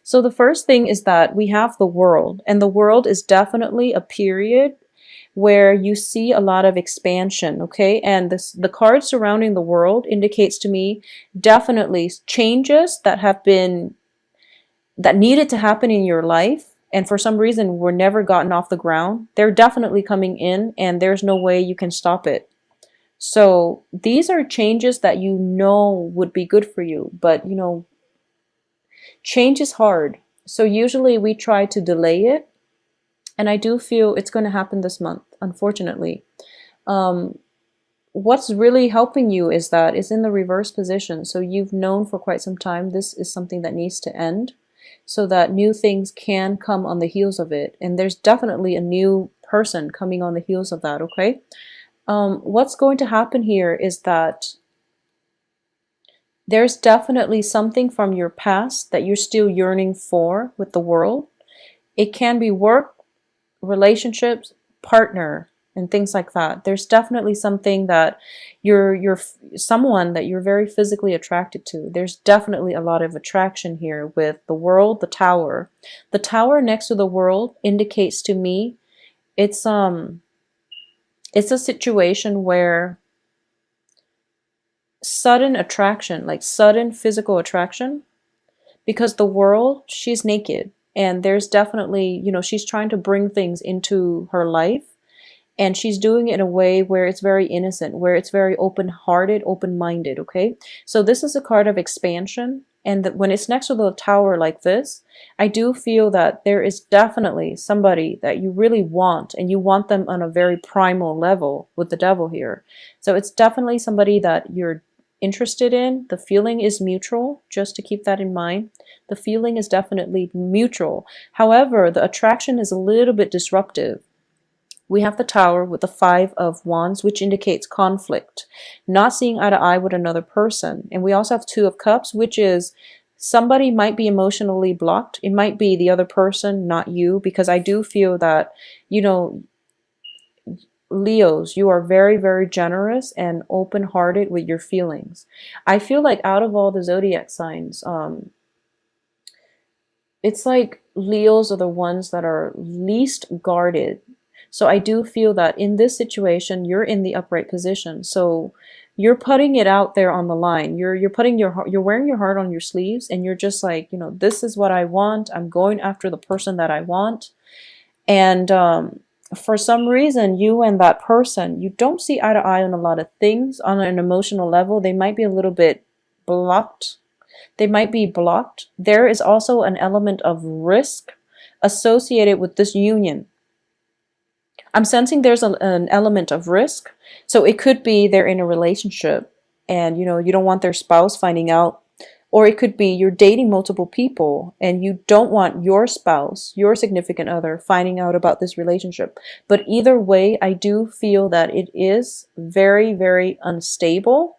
So the first thing is that we have the world, and the world is definitely a period where you see a lot of expansion, okay? And the card surrounding the world indicates to me definitely changes that have been that needed to happen in your life, and for some reason were never gotten off the ground. They're definitely coming in, and there's no way you can stop it. So these are changes that you know would be good for you, but change is hard. So usually we try to delay it, and I do feel it's going to happen this month, unfortunately. Um, what's really helping you is that it's in the reverse position. So you've known for quite some time this is something that needs to end so that new things can come on the heels of it. And there's definitely a new person coming on the heels of that, okay? What's going to happen here is that there's definitely something from your past that you're still yearning for with the world. It can be work, relationships, partner, and things like that. There's definitely something that you're someone that you're very physically attracted to. There's definitely a lot of attraction here with the world, the tower. The tower next to the world indicates to me it's it's a situation where sudden attraction, like sudden physical attraction, because the world, she's naked, and there's definitely, she's trying to bring things into her life, and she's doing it in a way where it's very innocent, where it's very open-hearted, open-minded, okay? So this is a card of expansion, and that when it's next to the tower like this, I do feel that there is definitely somebody that you really want, and you want them on a very primal level with the devil here. So it's definitely somebody that you're interested in. The feeling is mutual, just to keep that in mind. The feeling is definitely mutual. However, the attraction is a little bit disruptive. We have the Tower with the Five of Wands, which indicates conflict, not seeing eye to eye with another person. And we also have Two of Cups, which is somebody might be emotionally blocked. It might be the other person, not you, because I do feel that, Leos, you are very, very generous and open-hearted with your feelings. I feel like out of all the zodiac signs, it's like Leos are the ones that are least guarded. So I do feel that in this situation, you're in the upright position. So you're putting it out there on the line. You're putting you're wearing your heart on your sleeves, and you're just like, this is what I want. I'm going after the person that I want. And for some reason, you and that person, you don't see eye to eye on a lot of things on an emotional level. They might be a little bit blocked. They might be blocked. There is also an element of risk associated with this union. I'm sensing there's an element of risk. So it could be they're in a relationship and you don't want their spouse finding out, or it could be you're dating multiple people and you don't want your spouse, your significant other, finding out about this relationship. But either way, I do feel that it is very, very unstable,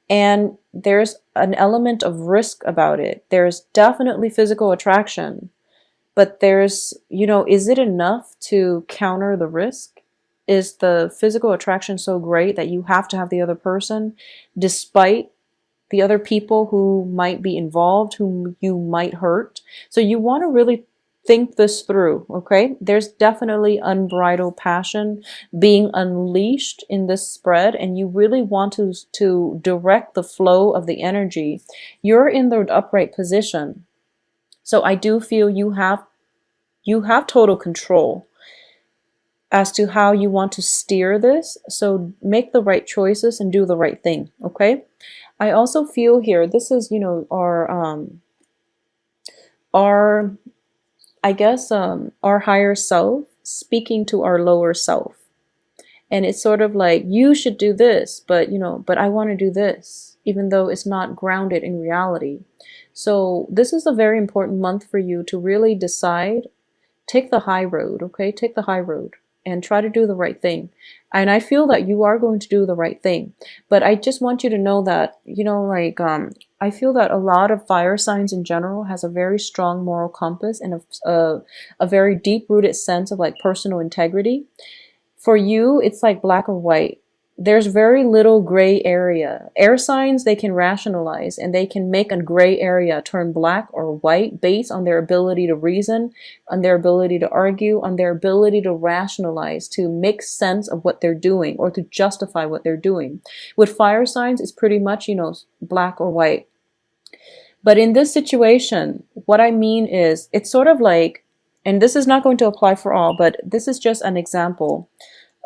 and there's an element of risk about it. There's definitely physical attraction, but there's, is it enough to counter the risk? Is the physical attraction so great that you have to have the other person despite the other people who might be involved, whom you might hurt? So you want to really think this through, okay? There's definitely unbridled passion being unleashed in this spread, and you really want to direct the flow of the energy. You're in the upright position. So I do feel you have total control as to how you want to steer this. So make the right choices and do the right thing, okay? I also feel here, this is, our I guess our higher self speaking to our lower self. And it's sort of like, you should do this, but I want to do this, even though it's not grounded in reality. So this is a very important month for you to really decide. Take the high road, okay? Take the high road and try to do the right thing. And I feel that you are going to do the right thing. But I just want you to know that, I feel that a lot of fire signs in general has a very strong moral compass and a very deep-rooted sense of like personal integrity. For you, it's like black or white. there's very little gray area. Air signs, they can rationalize and they can make a gray area turn black or white based on their ability to reason, on their ability to argue, on their ability to rationalize, to make sense of what they're doing or to justify what they're doing. With fire signs, it's pretty much, black or white. But in this situation, what I mean is it's sort of like, and this is not going to apply for all, but this is just an example.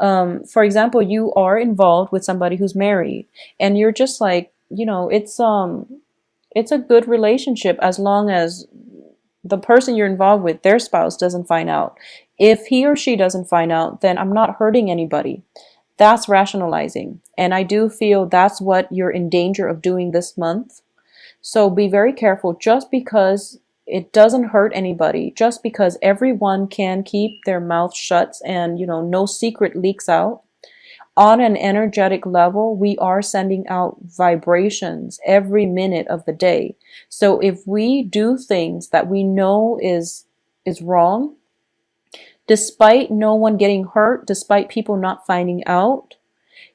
For example, you are involved with somebody who's married and you're just like, it's a good relationship as long as the person you're involved with, their spouse, doesn't find out. If he or she doesn't find out, then I'm not hurting anybody. That's rationalizing. And I do feel that's what you're in danger of doing this month. So be very careful. Just because it doesn't hurt anybody, just because everyone can keep their mouth shut and, no secret leaks out, on an energetic level, we are sending out vibrations every minute of the day. So if we do things that we know is wrong, despite no one getting hurt, despite people not finding out,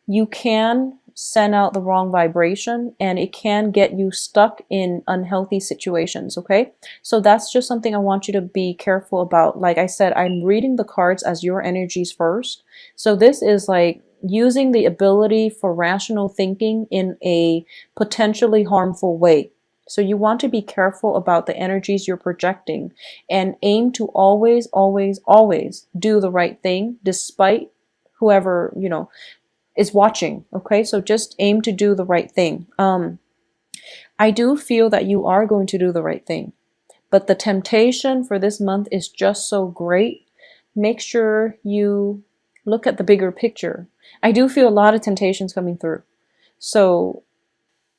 you can send out the wrong vibration and it can get you stuck in unhealthy situations. Okay, so that's just something I want you to be careful about. Like I said, I'm reading the cards as your energies first. So this is like using the ability for rational thinking in a potentially harmful way. So you want to be careful about the energies you're projecting and aim to always, always, always do the right thing despite whoever, is watching. Okay, so just aim to do the right thing. I do feel that you are going to do the right thing, but the temptation for this month is just so great. Make sure you look at the bigger picture. I do feel a lot of temptations coming through. So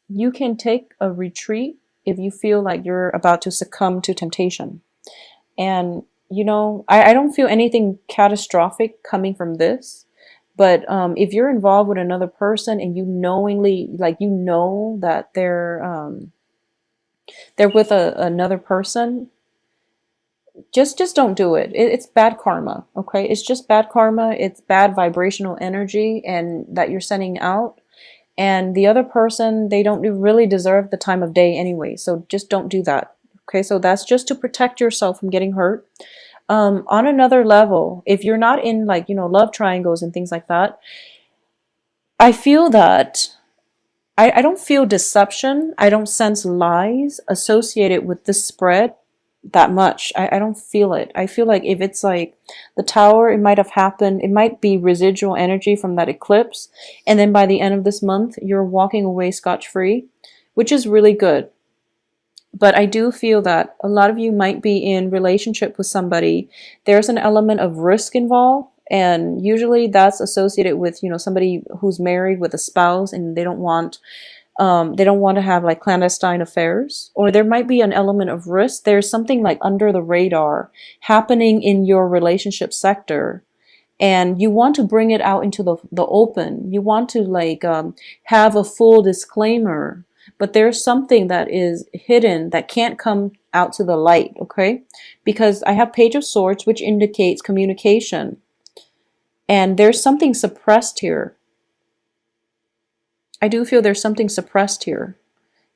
you can take a retreat if you feel like you're about to succumb to temptation. And, I don't feel anything catastrophic coming from this. But if you're involved with another person and you knowingly, like, that they're with another person, just don't do it. It's bad karma. Okay, it's just bad karma. It's bad vibrational energy, and that you're sending out. And the other person, they don't really deserve the time of day anyway. So just don't do that. Okay, so that's just to protect yourself from getting hurt. On another level, if you're not in love triangles and things like that, I feel that I don't feel deception. I don't sense lies associated with this spread that much. I don't feel it. I feel like if it's like the tower, it might have happened. It might be residual energy from that eclipse. And then by the end of this month, you're walking away scotch-free, which is really good. But I do feel that a lot of you might be in relationship with somebody. There's an element of risk involved. And usually that's associated with, somebody who's married with a spouse and they don't want to have like clandestine affairs. Or there might be an element of risk. There's something like under the radar happening in your relationship sector. And you want to bring it out into the open. You want to have a full disclaimer. But there's something that is hidden that can't come out to the light, okay? Because I have Page of Swords, which indicates communication. And there's something suppressed here. I do feel there's something suppressed here.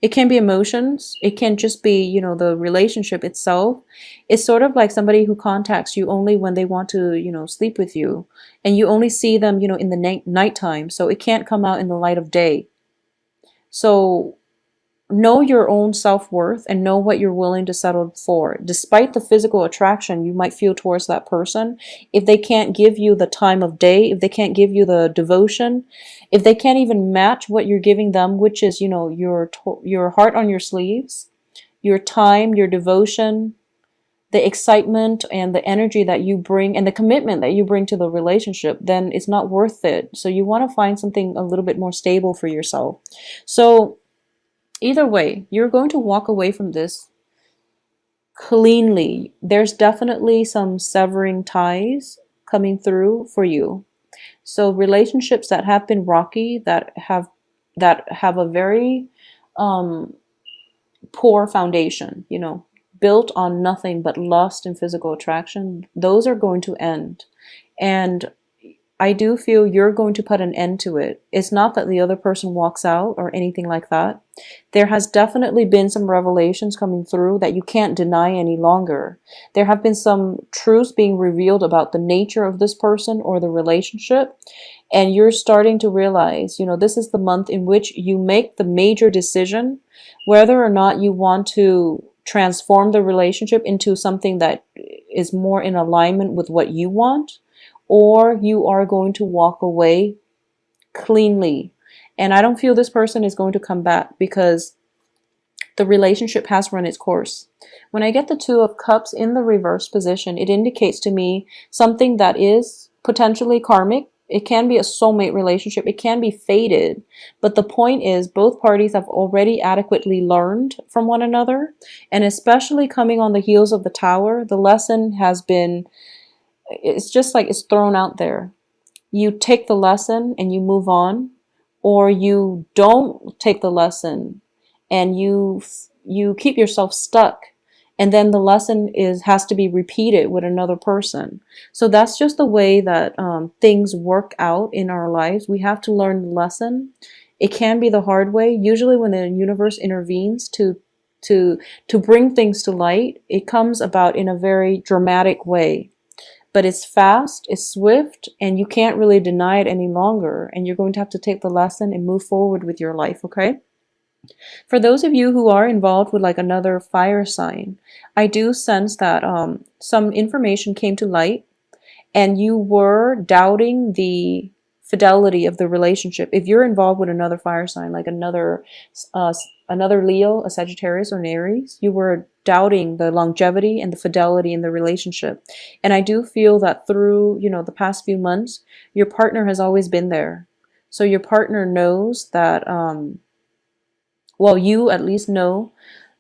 It can be emotions. It can just be, the relationship itself. It's sort of like somebody who contacts you only when they want to, sleep with you. And you only see them, in the nighttime. So it can't come out in the light of day. So know your own self-worth and know what you're willing to settle for. Despite the physical attraction you might feel towards that person, if they can't give you the time of day, if they can't give you the devotion, if they can't even match what you're giving them, which is, your heart on your sleeves, your time, your devotion, the excitement and the energy that you bring and the commitment that you bring to the relationship, then it's not worth it. So you want to find something a little bit more stable for yourself. So either way, you're going to walk away from this cleanly. There's definitely some severing ties coming through for you. So relationships that have been rocky, that have a very poor foundation, built on nothing but lust and physical attraction, those are going to end. And I do feel you're going to put an end to it. It's not that the other person walks out or anything like that. There has definitely been some revelations coming through that you can't deny any longer. There have been some truths being revealed about the nature of this person or the relationship. And you're starting to realize, this is the month in which you make the major decision whether or not you want to transform the relationship into something that is more in alignment with what you want, or you are going to walk away cleanly. And I don't feel this person is going to come back because the relationship has run its course. When I get the Two of Cups in the reverse position, it indicates to me something that is potentially karmic. It can be a soulmate relationship. It can be fated. But the point is, both parties have already adequately learned from one another. And especially coming on the heels of the Tower, the lesson has been, it's just like it's thrown out there. You take the lesson and you move on, or you don't take the lesson and you keep yourself stuck, and then the lesson has to be repeated with another person. So that's just the way that things work out in our lives. We have to learn the lesson. It can be the hard way. Usually when the universe intervenes to bring things to light, it comes about in a very dramatic way. But it's fast, it's swift, and you can't really deny it any longer. And you're going to have to take the lesson and move forward with your life, okay? For those of you who are involved with like another fire sign, I do sense that some information came to light and you were doubting the fidelity of the relationship. If you're involved with another fire sign, like another Leo, a Sagittarius, or an Aries, you were doubting the longevity and the fidelity in the relationship. And I do feel that through, the past few months, your partner has always been there. So your partner knows that, well, you at least know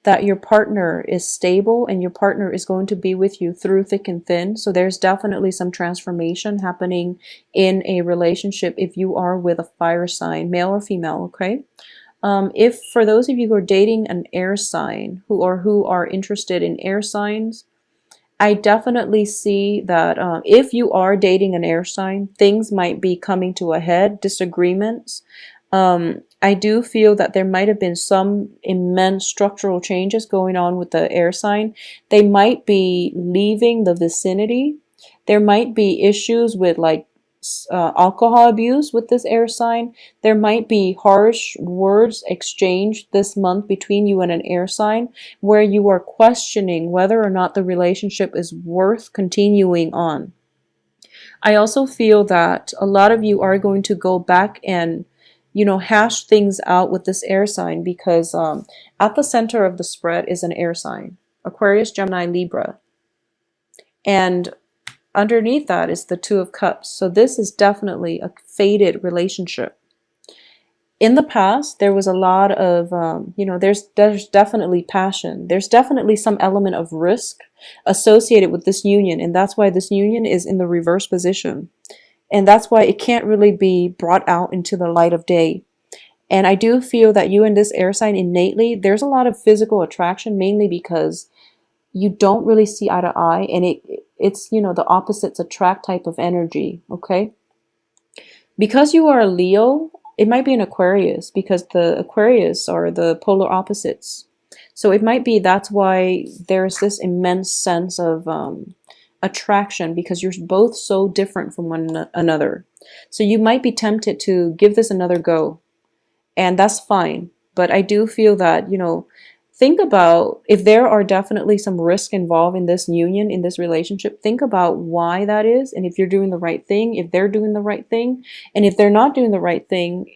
that your partner is stable and your partner is going to be with you through thick and thin. So there's definitely some transformation happening in a relationship if you are with a fire sign, male or female, okay? If for those of you who are dating an air sign who are interested in air signs, I definitely see that if you are dating an air sign, things might be coming to a head, disagreements. I do feel that there might have been some immense structural changes going on with the air sign. They might be leaving the vicinity. There might be issues with like alcohol abuse with this air sign. There might be harsh words exchanged this month between you and an air sign where you are questioning whether or not the relationship is worth continuing on. I also feel that a lot of you are going to go back and hash things out with this air sign because at the center of the spread is an air sign, Aquarius, Gemini, Libra. And underneath that is the Two of Cups. So this is definitely a fated relationship. In the past, there was a lot of, there's definitely passion. There's definitely some element of risk associated with this union. And that's why this union is in the reverse position. And that's why it can't really be brought out into the light of day. And I do feel that you and this air sign innately, there's a lot of physical attraction, mainly because you don't really see eye to eye. And it's the opposites attract type of energy, okay? Because you are a Leo, it might be an Aquarius because the Aquarius are the polar opposites. So it might be that's why there's this immense sense of attraction because you're both so different from one another. So you might be tempted to give this another go, and that's fine. But I do feel that, think about if there are definitely some risk involved in this union, in this relationship, think about why that is, and if you're doing the right thing, if they're doing the right thing, and if they're not doing the right thing,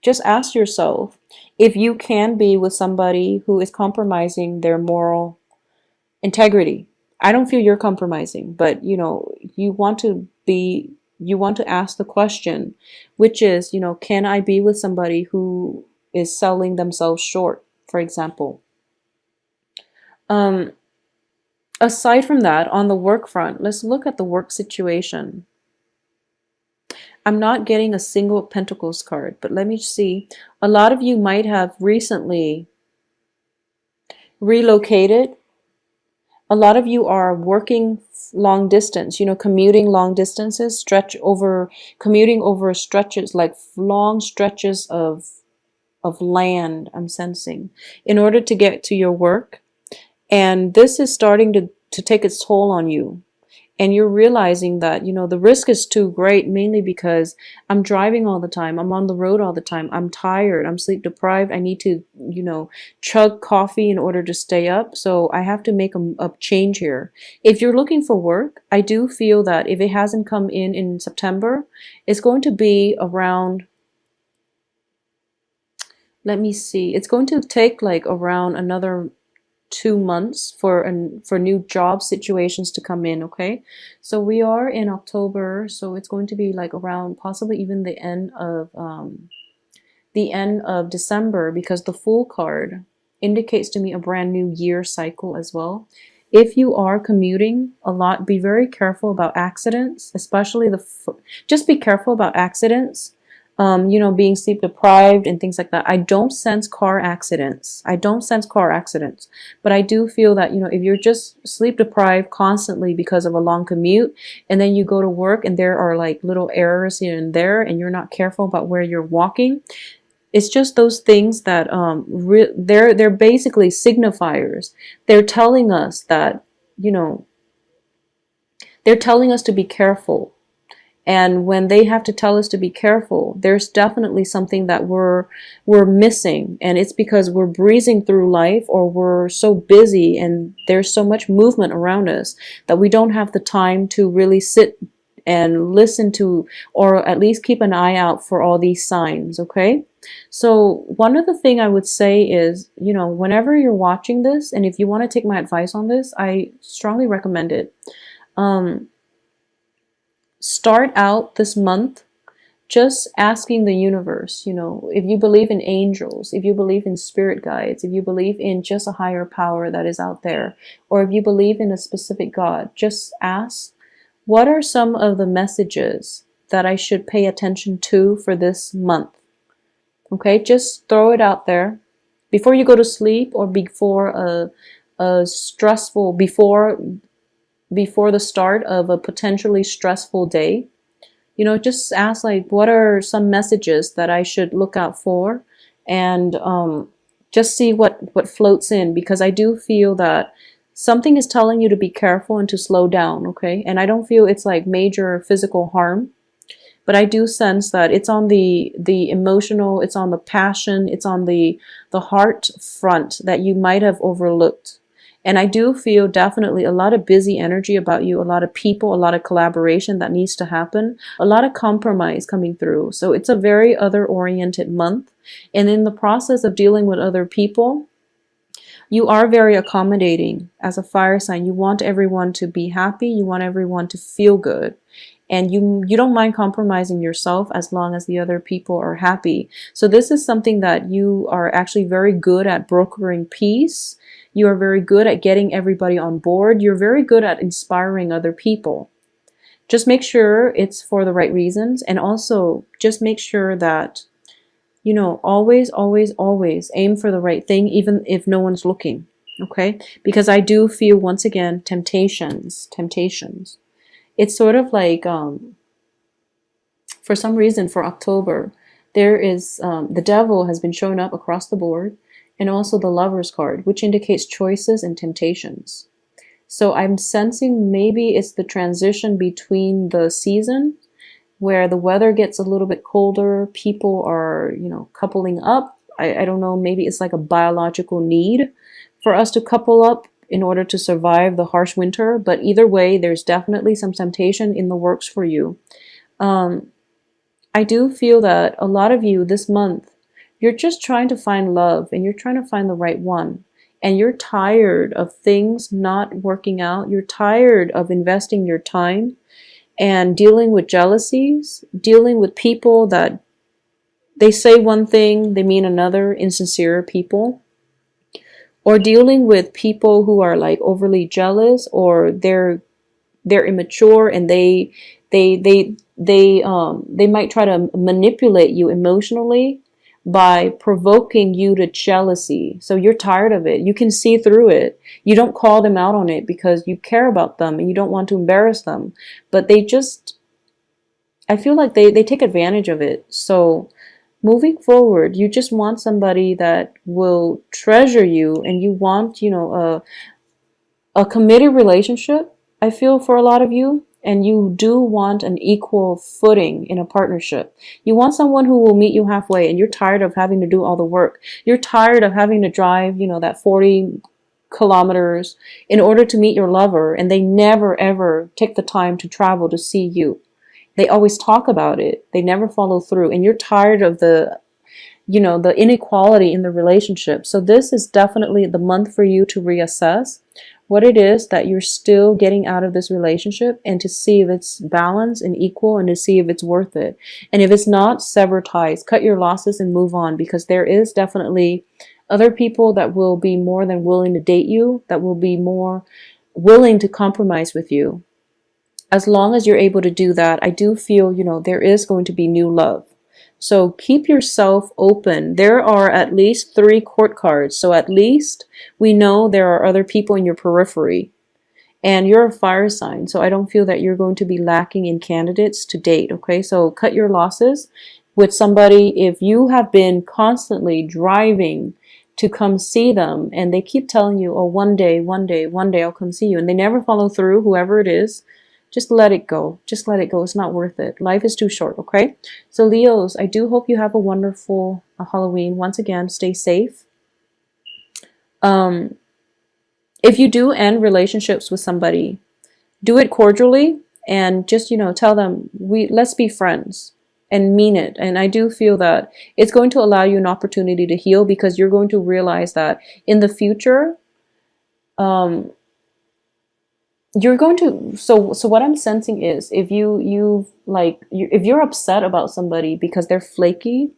just ask yourself if you can be with somebody who is compromising their moral integrity. I don't feel you're compromising, but you want to ask the question, which is, can I be with somebody who is selling themselves short, for example? Aside from that, on the work front, let's look at the work situation. I'm not getting a single Pentacles card, but let me see. A lot of you might have recently relocated. A lot of you are working long distance, commuting long distances, commuting over stretches, like long stretches of land, I'm sensing, in order to get to your work. And this is starting to take its toll on you. And you're realizing that, the risk is too great, mainly because I'm driving all the time. I'm on the road all the time. I'm tired. I'm sleep deprived. I need to, chug coffee in order to stay up. So I have to make a change here. If you're looking for work, I do feel that if it hasn't come in September, it's going to be around, let me see, it's going to take like around another 2 months for new job situations to come in. Okay, so we are in October, so it's going to be like around possibly even the end of December, because the Fool card indicates to me a brand new year cycle as well. If you are commuting a lot, be very careful about accidents, especially just be careful about accidents. Being sleep deprived and things like that. I don't sense car accidents. I don't sense car accidents. But I do feel that, if you're just sleep deprived constantly because of a long commute, and then you go to work and there are like little errors here and there, and you're not careful about where you're walking, it's just those things that they're basically signifiers. They're telling us that, they're telling us to be careful. And when they have to tell us to be careful, there's definitely something that we're missing. And it's because we're breezing through life, or we're so busy and there's so much movement around us that we don't have the time to really sit and listen to, or at least keep an eye out for all these signs. Okay. So one other thing I would say is, whenever you're watching this, and if you want to take my advice on this, I strongly recommend it. Start out this month just asking the universe, if you believe in angels, if you believe in spirit guides, if you believe in just a higher power that is out there, or if you believe in a specific God, just ask, what are some of the messages that I should pay attention to for this month? Okay, just throw it out there before you go to sleep, or before a stressful, before the start of a potentially stressful day. Just ask, like, what are some messages that I should look out for, and just see what floats in, because I do feel that something is telling you to be careful and to slow down. Okay, and I don't feel it's like major physical harm, but I do sense that it's on the emotional, it's on the passion, it's on the heart front that you might have overlooked. And I do feel definitely a lot of busy energy about you, a lot of people, a lot of collaboration that needs to happen, a lot of compromise coming through. So it's a very other-oriented month. And in the process of dealing with other people, you are very accommodating as a fire sign. You want everyone to be happy. You want everyone to feel good. And you don't mind compromising yourself as long as the other people are happy. So this is something that you are actually very good at brokering peace. You are very good at getting everybody on board. You're very good at inspiring other people. Just make sure it's for the right reasons. And also just make sure that, always, always, always aim for the right thing, even if no one's looking. Okay? Because I do feel, once again, temptations. It's sort of like, for some reason, for October, there is, the devil has been showing up across the board, and also the Lover's card, which indicates choices and temptations. So I'm sensing maybe it's the transition between the season, where the weather gets a little bit colder, people are, coupling up. I don't know, maybe it's like a biological need for us to couple up in order to survive the harsh winter. But either way, there's definitely some temptation in the works for you. I do feel that a lot of you this month, you're just trying to find love, and you're trying to find the right one. And you're tired of things not working out. You're tired of investing your time and dealing with jealousies, dealing with people that they say one thing, they mean another, insincere people. Or dealing with people who are like overly jealous, or they're immature, and they might try to manipulate you emotionally, by provoking you to jealousy. So you're tired of it. You can see through it. You don't call them out on it because you care about them and you don't want to embarrass them. But they just, I feel like they take advantage of it. So moving forward, you just want somebody that will treasure you, and you want, a committed relationship, I feel, for a lot of you. And you do want an equal footing in a partnership. You want someone who will meet you halfway, and you're tired of having to do all the work. You're tired of having to drive, that 40 kilometers in order to meet your lover, and they never ever take the time to travel to see you. They always talk about it. They never follow through. And you're tired of the inequality in the relationship. So this is definitely the month for you to reassess what it is that you're still getting out of this relationship, and to see if it's balanced and equal, and to see if it's worth it. And if it's not, sever ties, cut your losses and move on, because there is definitely other people that will be more than willing to date you, that will be more willing to compromise with you. As long as you're able to do that, I do feel, there is going to be new love. So keep yourself open. There are at least 3 court cards. So at least we know there are other people in your periphery. And you're a fire sign, so I don't feel that you're going to be lacking in candidates to date, okay? So cut your losses with somebody. If you have been constantly driving to come see them, and they keep telling you, oh, one day, I'll come see you, and they never follow through, whoever it is, just let it go. Just let it go. It's not worth it. Life is too short, okay? So Leos, I do hope you have a wonderful Halloween. Once again, stay safe. If you do end relationships with somebody, do it cordially, and just, tell them, let's be friends, and mean it. And I do feel that it's going to allow you an opportunity to heal, because you're going to realize that in the future, you're going to, so what I'm sensing is, if if you're upset about somebody because they're flaky,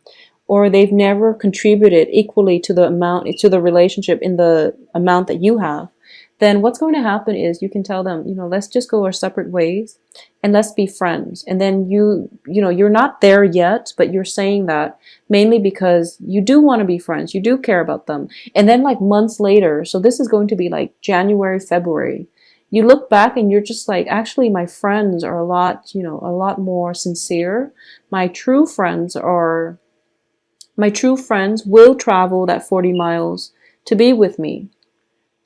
or they've never contributed equally to the relationship in the amount that you have, then what's going to happen is you can tell them, let's just go our separate ways, and let's be friends. And then you're not there yet, but you're saying that mainly because you do want to be friends, you do care about them. And then like months later, so this is going to be like January, February, you look back and you're just like, actually, my friends are a lot more sincere. My true friends will travel that 40 miles to be with me.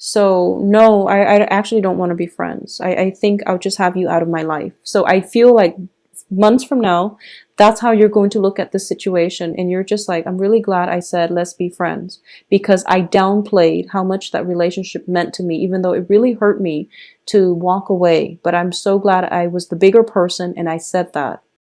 So no, I actually don't want to be friends. I think I'll just have you out of my life. So I feel like months from now, that's how you're going to look at the situation. And you're just like, I'm really glad I said, let's be friends, because I downplayed how much that relationship meant to me, even though it really hurt me to walk away. But I'm so glad I was the bigger person and I said that.